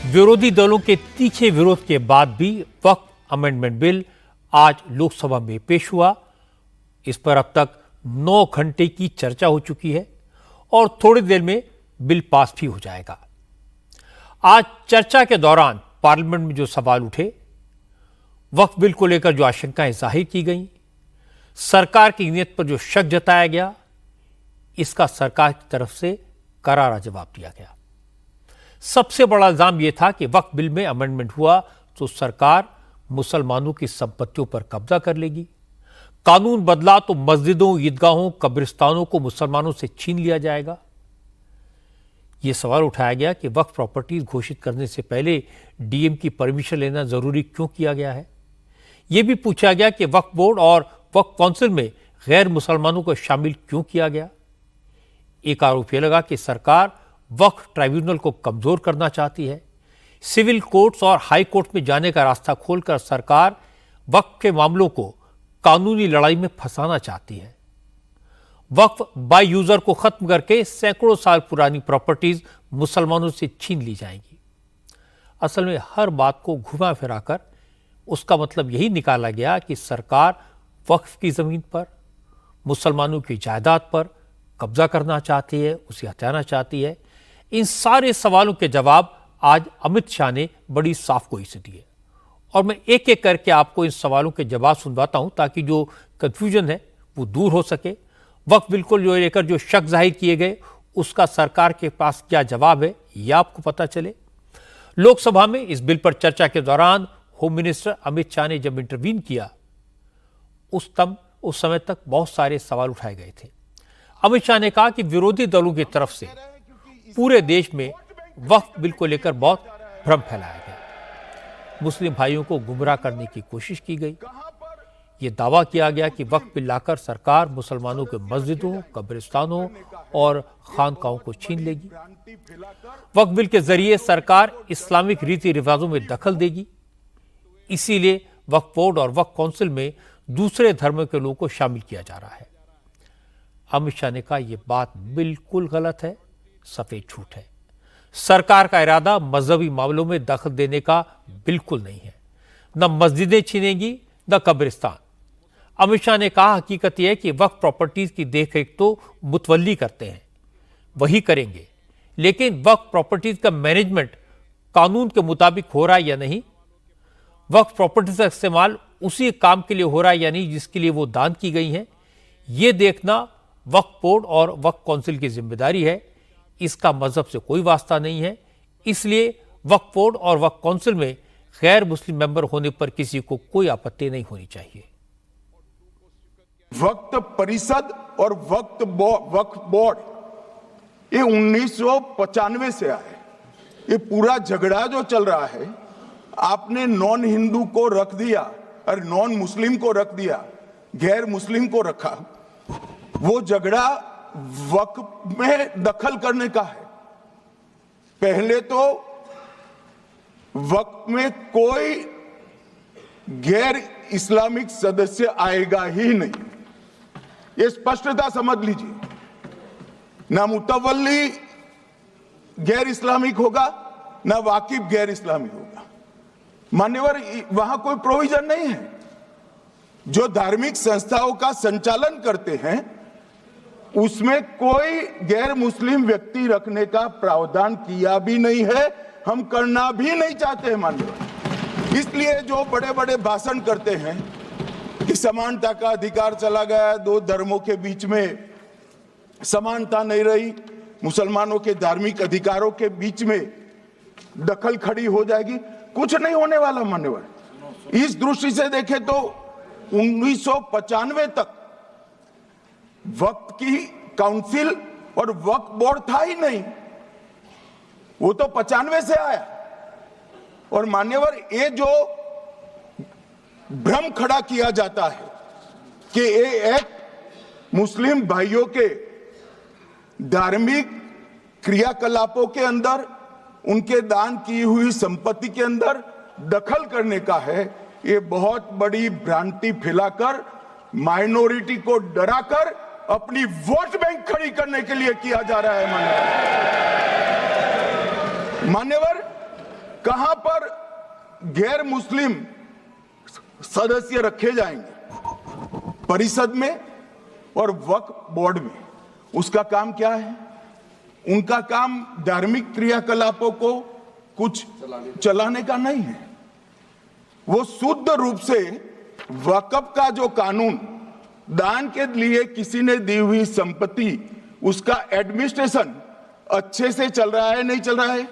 विरोधी दलों के तीखे विरोध के बाद भी वक्फ अमेंडमेंट बिल आज लोकसभा में पेश हुआ। इस पर अब तक 9 घंटे की चर्चा हो चुकी है और थोड़ी देर में बिल पास भी हो जाएगा। आज चर्चा के दौरान पार्लियामेंट में जो सवाल उठे, वक्फ बिल को लेकर जो आशंकाएं जाहिर की गई, सरकार की नीयत पर जो शक जताया गया, इसका सरकार की तरफ से करारा जवाब दिया गया। सबसे बड़ा इल्जाम यह था कि वक्फ बिल में अमेंडमेंट हुआ तो सरकार मुसलमानों की संपत्तियों पर कब्जा कर लेगी। कानून बदला तो मस्जिदों, ईदगाहों, कब्रिस्तानों को मुसलमानों से छीन लिया जाएगा। यह सवाल उठाया गया कि वक्फ प्रॉपर्टीज घोषित करने से पहले डीएम की परमिशन लेना जरूरी क्यों किया गया है। यह भी पूछा गया कि वक्फ बोर्ड और वक्फ काउंसिल में गैर मुसलमानों को शामिल क्यों किया गया। एक आरोप यह लगा कि सरकार वक्फ ट्राइब्यूनल को कमजोर करना चाहती है। सिविल कोर्ट्स और हाई कोर्ट में जाने का रास्ता खोलकर सरकार वक्फ के मामलों को कानूनी लड़ाई में फंसाना चाहती है। वक्फ बाय यूजर को खत्म करके सैकड़ों साल पुरानी प्रॉपर्टीज मुसलमानों से छीन ली जाएंगी। असल में हर बात को घुमा फिराकर उसका मतलब यही निकाला गया कि सरकार वक्फ की जमीन पर, मुसलमानों की जायदाद पर कब्जा करना चाहती है, उसे हटाना चाहती है। इन सारे सवालों के जवाब आज अमित शाह ने बड़ी साफ गोई से दिए और मैं एक एक करके आपको इन सवालों के जवाब सुनवाता हूं ताकि जो कंफ्यूजन है वो दूर हो सके। वक्फ बिल को लेकर जो शक जाहिर किए गए, उसका सरकार के पास क्या जवाब है, यह आपको पता चले। लोकसभा में इस बिल पर चर्चा के दौरान होम मिनिस्टर अमित शाह ने जब इंटरवीन किया, उस समय तक बहुत सारे सवाल उठाए गए थे। अमित शाह ने कहा कि विरोधी दलों की तरफ से पूरे देश में वक्फ बिल को लेकर बहुत भ्रम फैलाया गया। मुस्लिम भाइयों को गुमराह करने की कोशिश की गई। यह दावा किया गया कि वक्फ बिल लाकर सरकार मुसलमानों के मस्जिदों, कब्रिस्तानों और खानकाहों को छीन लेगी। वक्फ बिल के जरिए सरकार इस्लामिक रीति रिवाजों में दखल देगी। इसीलिए वक्फ बोर्ड और वक्फ काउंसिल में दूसरे धर्म के लोगों को शामिल किया जा रहा है। अमित शाह ने कहा यह बात बिल्कुल गलत है, सफेद झूठ है। सरकार का इरादा मजहबी मामलों में दखल देने का बिल्कुल नहीं है। न मस्जिदें छीनेगी, न कब्रिस्तान। अमित शाह ने कहा हकीकत यह है कि वक्फ प्रॉपर्टीज की देखरेख तो मुतवल्ली करते हैं, वही करेंगे, लेकिन वक्फ प्रॉपर्टीज का मैनेजमेंट कानून के मुताबिक हो रहा है या नहीं, वक्फ प्रॉपर्टीज का इस्तेमाल उसी काम के लिए हो रहा है या नहीं जिसके लिए वो दान की गई है, यह देखना वक्फ बोर्ड और वक्फ काउंसिल की जिम्मेदारी है। इसका मजहब से कोई वास्ता नहीं है। इसलिए वक्फ बोर्ड और वक्फ काउंसिल में गैर मुस्लिम मेंबर होने पर किसी को कोई आपत्ति नहीं होनी चाहिए। वक्फ परिषद और वक्फ बोर्ड ये 1995 से आए। ये पूरा झगड़ा जो चल रहा है, आपने नॉन हिंदू को रख दिया और नॉन मुस्लिम को रख दिया, गैर मुस्लिम को रखा। वो झगड़ा वक्फ में दखल करने का है। पहले तो वक्फ में कोई गैर इस्लामिक सदस्य आएगा ही नहीं, ये स्पष्टता समझ लीजिए। ना मुतवल्ली गैर इस्लामिक होगा, ना वाकिफ गैर इस्लामी होगा। मान्यवर, वहां कोई प्रोविजन नहीं है। जो धार्मिक संस्थाओं का संचालन करते हैं उसमें कोई गैर मुस्लिम व्यक्ति रखने का प्रावधान किया भी नहीं है, हम करना भी नहीं चाहते हैं माननीय। इसलिए जो बड़े बड़े भाषण करते हैं कि समानता का अधिकार चला गया, दो धर्मों के बीच में समानता नहीं रही, मुसलमानों के धार्मिक अधिकारों के बीच में दखल खड़ी हो जाएगी, कुछ नहीं होने वाला मान्यवर। इस दृष्टि से देखें तो 1995 तक वक्फ की काउंसिल और वक्फ बोर्ड था ही नहीं, वो तो 95 से आया। और मान्यवर, ये जो भ्रम खड़ा किया जाता है कि ये एक मुस्लिम भाइयों के धार्मिक क्रियाकलापों के अंदर, उनके दान की हुई संपत्ति के अंदर दखल करने का है, ये बहुत बड़ी भ्रांति फैलाकर माइनॉरिटी को डराकर अपनी वोट बैंक खड़ी करने के लिए किया जा रहा है। मान्यवर, कहां पर गैर मुस्लिम सदस्य रखे जाएंगे? परिषद में और वक्फ बोर्ड में। उसका काम क्या है? उनका काम धार्मिक क्रियाकलापों को कुछ चलाने का नहीं है। वो शुद्ध रूप से वक्फ का जो कानून, दान के लिए किसी ने दी हुई संपत्ति, उसका एडमिनिस्ट्रेशन अच्छे से चल रहा है नहीं चल रहा है,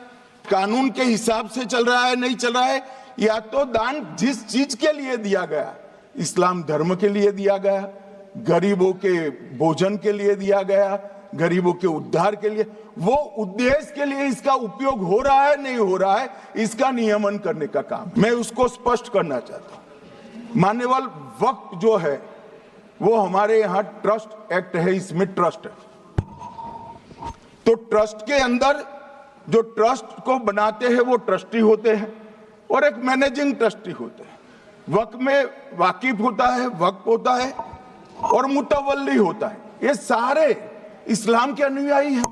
कानून के हिसाब से चल रहा है नहीं चल रहा है, या तो दान जिस चीज के लिए दिया गया, इस्लाम धर्म के लिए दिया गया, गरीबों के भोजन के लिए दिया गया, गरीबों के उद्धार के लिए, वो उद्देश्य के लिए इसका उपयोग हो रहा है नहीं हो रहा है, इसका नियमन करने का काम मैं उसको स्पष्ट करना चाहता हूं। मान्यवर, वक्फ जो है वो हमारे यहां ट्रस्ट एक्ट है, इसमें ट्रस्ट है। तो ट्रस्ट के अंदर जो ट्रस्ट को बनाते हैं वो ट्रस्टी होते हैं और एक मैनेजिंग ट्रस्टी होते हैं। वक्फ में वाकिफ होता है, वक्फ होता है और मुतवल्ली होता है। ये सारे इस्लाम के अनुयायी हैं।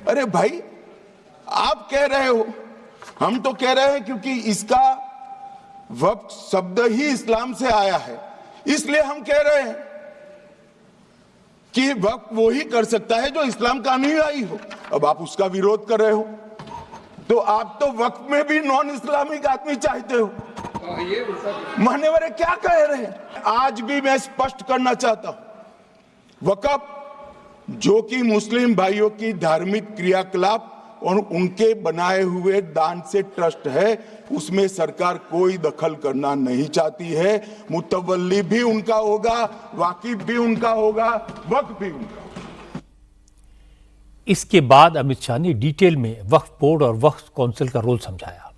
अरे भाई, आप कह रहे हो, हम तो कह रहे हैं क्योंकि इसका वक्फ शब्द ही इस्लाम से आया है, इसलिए हम कह रहे हैं कि वक्फ वो ही कर सकता है जो इस्लाम का अनुयायी हो। अब आप उसका विरोध कर रहे हो, तो आप तो वक्फ में भी नॉन इस्लामिक आदमी चाहते हो। मान्यवर क्या कह रहे हैं? आज भी मैं स्पष्ट करना चाहता हूं, वक्फ जो कि मुस्लिम भाइयों की धार्मिक क्रियाकलाप और उनके बनाए हुए दान से ट्रस्ट है, उसमें सरकार कोई दखल करना नहीं चाहती है। मुतवल्ली भी उनका होगा, वाकिफ भी उनका होगा, वक्फ भी उनका होगा। इसके बाद अमित शाह ने डिटेल में वक्फ बोर्ड और वक्फ काउंसिल का रोल समझाया।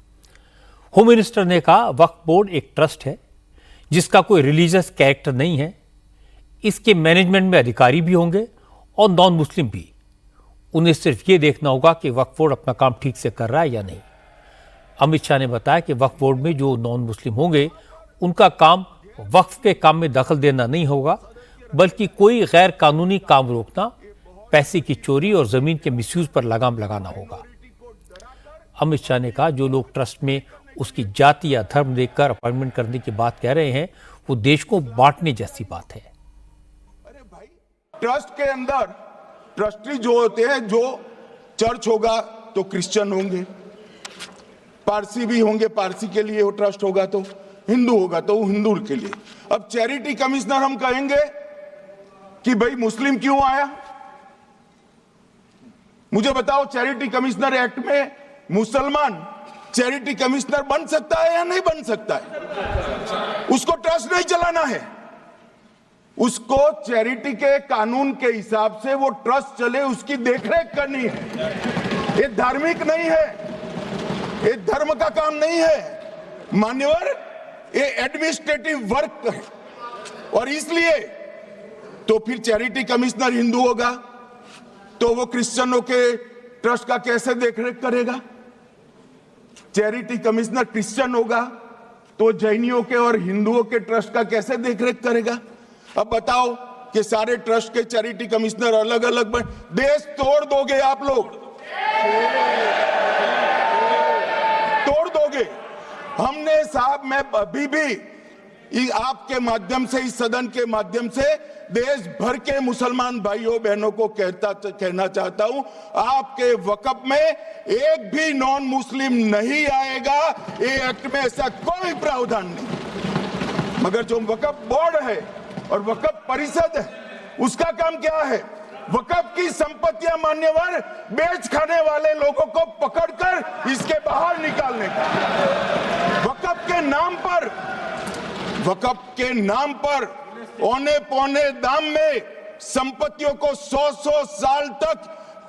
होम मिनिस्टर ने कहा, वक्फ बोर्ड एक ट्रस्ट है जिसका कोई रिलीजियस कैरेक्टर नहीं है। इसके मैनेजमेंट में अधिकारी भी होंगे और नॉन मुस्लिम भी। उन्हें सिर्फ ये देखना होगा कि वक्फ बोर्ड अपना काम ठीक से कर रहा है या नहीं। अमित शाह ने बताया कि वक्फ बोर्ड में जो नॉन मुस्लिम होंगे उनका काम वक्फ के काम में दखल देना नहीं होगा, बल्कि कोई गैर कानूनी काम रोकना, पैसे की चोरी और जमीन के मिसयूज पर लगाम लगाना होगा। अमित शाह ने कहा, जो लोग ट्रस्ट में उसकी जाति या धर्म देखकर अपॉइंटमेंट करने की बात कह रहे हैं, वो देश को बांटने जैसी बात है। ट्रस्ट के अंदर ट्रस्टी जो होते हैं, जो चर्च होगा तो क्रिश्चियन होंगे, पारसी भी होंगे, पारसी के लिए वो ट्रस्ट होगा, तो हिंदू होगा तो हिंदू के लिए। अब चैरिटी कमिश्नर हम कहेंगे कि भाई मुस्लिम क्यों आया? मुझे बताओ, चैरिटी कमिश्नर एक्ट में मुसलमान चैरिटी कमिश्नर बन सकता है या नहीं बन सकता है? उसको ट्रस्ट नहीं चलाना है, उसको चैरिटी के कानून के हिसाब से वो ट्रस्ट चले, उसकी देखरेख करनी है। ये धार्मिक नहीं है, ये धर्म का काम नहीं है मान्यवर, ये एडमिनिस्ट्रेटिव वर्क है। और इसलिए तो फिर चैरिटी कमिश्नर हिंदू होगा तो वो क्रिश्चियनों के ट्रस्ट का कैसे देखरेख करेगा? चैरिटी कमिश्नर क्रिश्चियन होगा तो जैनियों के और हिंदुओं के ट्रस्ट का कैसे देखरेख करेगा? अब बताओ कि सारे ट्रस्ट के चैरिटी कमिश्नर अलग अलग बन, देश तोड़ दोगे आप लोग, तोड़ दोगे। हमने साहब, मैं अभी भी आपके माध्यम से, इस सदन के माध्यम से देश भर के मुसलमान भाइयों बहनों को कहना चाहता हूं, आपके वक्फ में एक भी नॉन मुस्लिम नहीं आएगा। ये एक्ट में ऐसा कोई प्रावधान नहीं। मगर जो वक्फ बोर्ड है और वक्फ परिषद है, उसका काम क्या है? वक्फ की संपत्तियां मान्यवर बेच खाने वाले लोगों को पकड़कर इसके बाहर निकालने का। वक्फ के नाम पर औने पौने दाम में संपत्तियों को 100 साल तक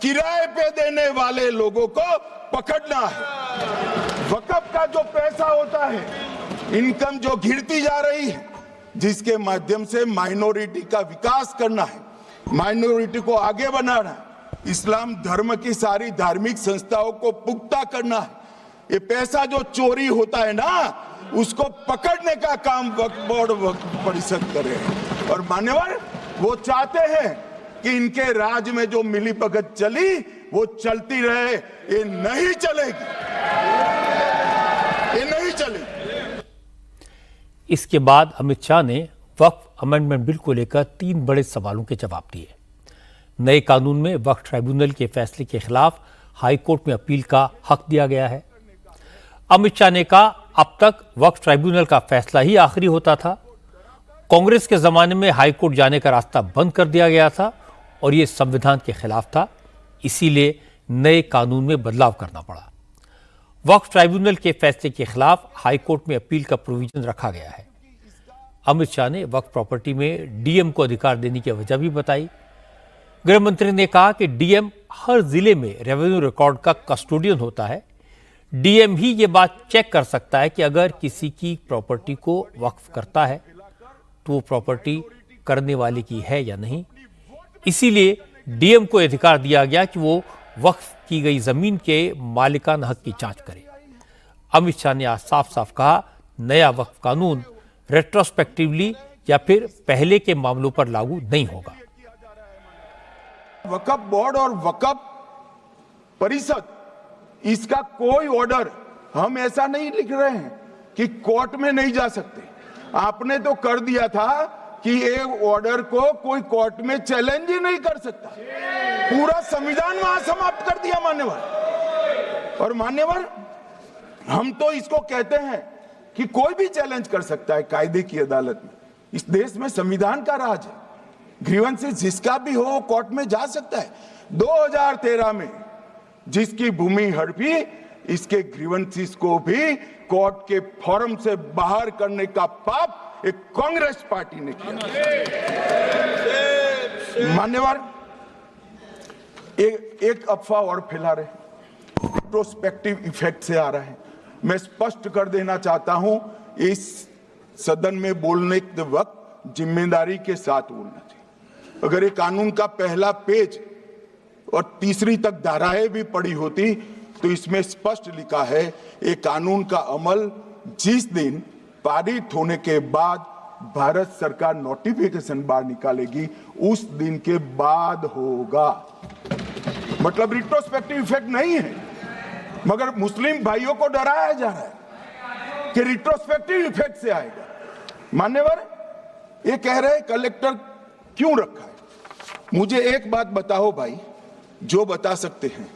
किराए पे देने वाले लोगों को पकड़ना है। वक्फ का जो पैसा होता है, इनकम जो घिरती जा रही है, जिसके माध्यम से माइनॉरिटी का विकास करना है, माइनॉरिटी को आगे बढ़ाना है, इस्लाम धर्म की सारी धार्मिक संस्थाओं को पुख्ता करना है। ये पैसा जो चोरी होता है ना, उसको पकड़ने का काम वक्फ बोर्ड, वक्फ परिषद कर रहे हैं। और मान्यवर, वो चाहते हैं कि इनके राज में जो मिलीभगत चली वो चलती रहे, ये नहीं चलेगी। इसके बाद अमित शाह ने वक्फ अमेंडमेंट बिल को लेकर 3 बड़े सवालों के जवाब दिए। नए कानून में वक्फ ट्राइब्यूनल के फैसले के खिलाफ हाईकोर्ट में अपील का हक दिया गया है। अमित शाह ने कहा, अब तक वक्फ ट्राइब्यूनल का फैसला ही आखिरी होता था। कांग्रेस के जमाने में हाईकोर्ट जाने का रास्ता बंद कर दिया गया था और यह संविधान के खिलाफ था, इसीलिए नए कानून में बदलाव करना पड़ा। वक्फ ट्राइब्यूनल के फैसले के खिलाफ हाईकोर्ट में अपील का प्रोविजन रखा गया है। अमित शाह ने वक्फ प्रॉपर्टी में डीएम को अधिकार देने की वजह भी बताई। गृह मंत्री ने कहा कि डीएम हर जिले में रेवेन्यू रिकॉर्ड का कस्टोडियन होता है। डीएम ही ये बात चेक कर सकता है कि अगर किसी की प्रॉपर्टी को वक्फ करता है तो वो प्रॉपर्टी करने वाले की है या नहीं। इसीलिए डीएम को अधिकार दिया गया कि वो वक्फ की गई जमीन के मालिकाना हक की जांच करे। अमित शाह ने आज साफ साफ कहा, नया वक्फ कानून रेट्रोस्पेक्टिवली या फिर पहले के मामलों पर लागू नहीं होगा। वक्फ बोर्ड और वक्फ परिषद, इसका कोई ऑर्डर हम ऐसा नहीं लिख रहे हैं कि कोर्ट में नहीं जा सकते। आपने तो कर दिया था कि एक ऑर्डर को कोई कोर्ट में चैलेंज ही नहीं कर सकता। पूरा संविधान वहां समाप्त कर दिया मान्यवर। और मान्यवर, हम तो इसको कहते हैं कि कोई भी चैलेंज कर सकता है कायदे की अदालत में। इस देश में संविधान का राज है। ग्रीवेंसेस जिसका भी हो कोर्ट में जा सकता है। 2013 में जिसकी भूमि हड़पी, इसके ग्रीवेंसेस को भी कोर्ट के फोरम से बाहर करने का पाप एक कांग्रेस पार्टी ने किया। मान्यवर, एक अफवाह और फैला रहे, रेट्रोस्पेक्टिव इफेक्ट से आ रहा है। मैं स्पष्ट कर देना चाहता हूं, इस सदन में बोलने के वक्त जिम्मेदारी के साथ बोलना चाहिए। अगर ये कानून का पहला पेज और तीसरी तक धाराएं भी पढ़ी होती तो इसमें स्पष्ट लिखा है, ये कानून का अमल जिस दिन पारित होने के बाद भारत सरकार नोटिफिकेशन बाहर निकालेगी उस दिन के बाद होगा। मतलब रिट्रोस्पेक्टिव इफेक्ट नहीं है, मगर मुस्लिम भाइयों को डराया जा रहा है कि रिट्रोस्पेक्टिव इफेक्ट से आएगा। मान्यवर, ये कह रहे कलेक्टर क्यों रखा है? मुझे एक बात बताओ भाई, जो बता सकते हैं।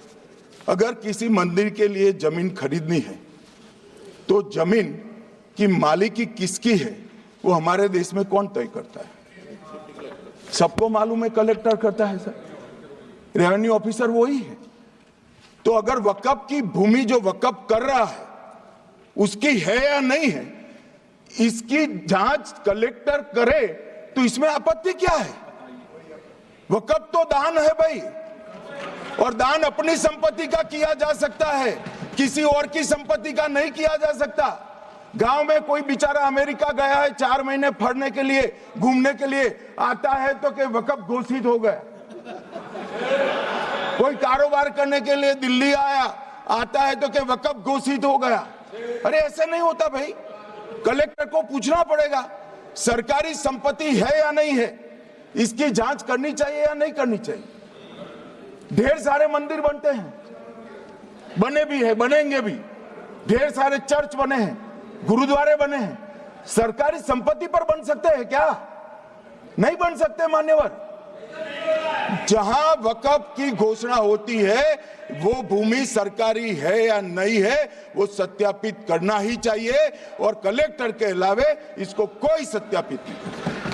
अगर किसी मंदिर के लिए जमीन खरीदनी है तो जमीन की मालिकी किसकी है वो हमारे देश में कौन तय करता है? सबको मालूम है, कलेक्टर करता है सर, रेवेन्यू ऑफिसर वही है। तो अगर वक्फ की भूमि जो वक्फ कर रहा है उसकी है या नहीं है, इसकी जांच कलेक्टर करे तो इसमें आपत्ति क्या है? वक्फ तो दान है भाई, और दान अपनी संपत्ति का किया जा सकता है, किसी और की संपत्ति का नहीं किया जा सकता। गांव में कोई बेचारा अमेरिका गया है 4 महीने पढ़ने के लिए, घूमने के लिए, आता है तो कि वक्फ घोषित हो गया। कोई कारोबार करने के लिए दिल्ली आया, आता है तो कि वक्फ घोषित हो गया। अरे ऐसे नहीं होता भाई, कलेक्टर को पूछना पड़ेगा सरकारी संपत्ति है या नहीं है, इसकी जांच करनी चाहिए या नहीं करनी चाहिए। ढेर सारे मंदिर बनते हैं, बने भी है, बनेंगे भी। ढेर सारे चर्च बने हैं, गुरुद्वारे बने हैं, सरकारी संपत्ति पर बन सकते हैं क्या? नहीं बन सकते मान्यवर। जहां वक्फ की घोषणा होती है वो भूमि सरकारी है या नहीं है वो सत्यापित करना ही चाहिए, और कलेक्टर के अलावे इसको कोई सत्यापित नहीं।